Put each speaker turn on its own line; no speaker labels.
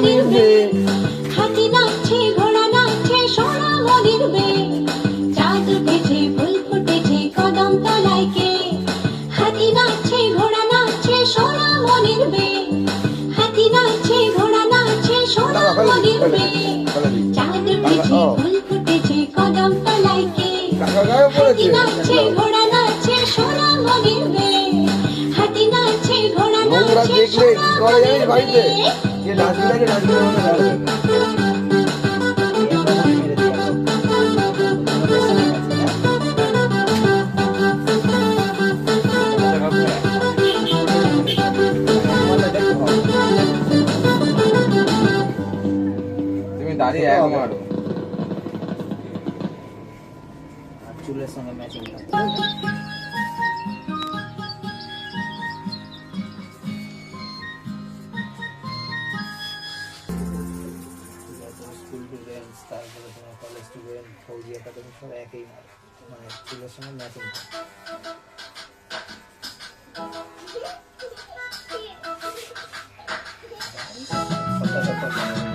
মনির বে হাতি নাচছে ঘোড়া নাচছে সোনা মনির বে চাঁদ উঠেছে ফুল ফুটেছে কদম তলায় কে হাতি নাচছে ঘোড়া নাচছে সোনা মনির বে হাতি নাচছে ঘোড়া নাচছে সোনা মনির বে চাঁদ উঠেছে ফুল ফুটেছে কদম তলায় কে হাতি নাচছে ঘোড়া নাচছে সোনা মনির বে হাতি নাচছে ঘোড়া
নোংরা
নাচছে
দেখলে কি
সোনা
করে জানিস
মনির
বাড়িতে
বে
যে নাচবে তুমি দাঁড়িয়ে এক মারো
চুলের সঙ্গে ম্যাচিং স্কুল স্টুডেন্ট তারপরে তোমার কলেজ স্টুডেন্ট ফৌজি একাডেমি সব একই মানে চুলের সঙ্গে ম্যাচিং থাকে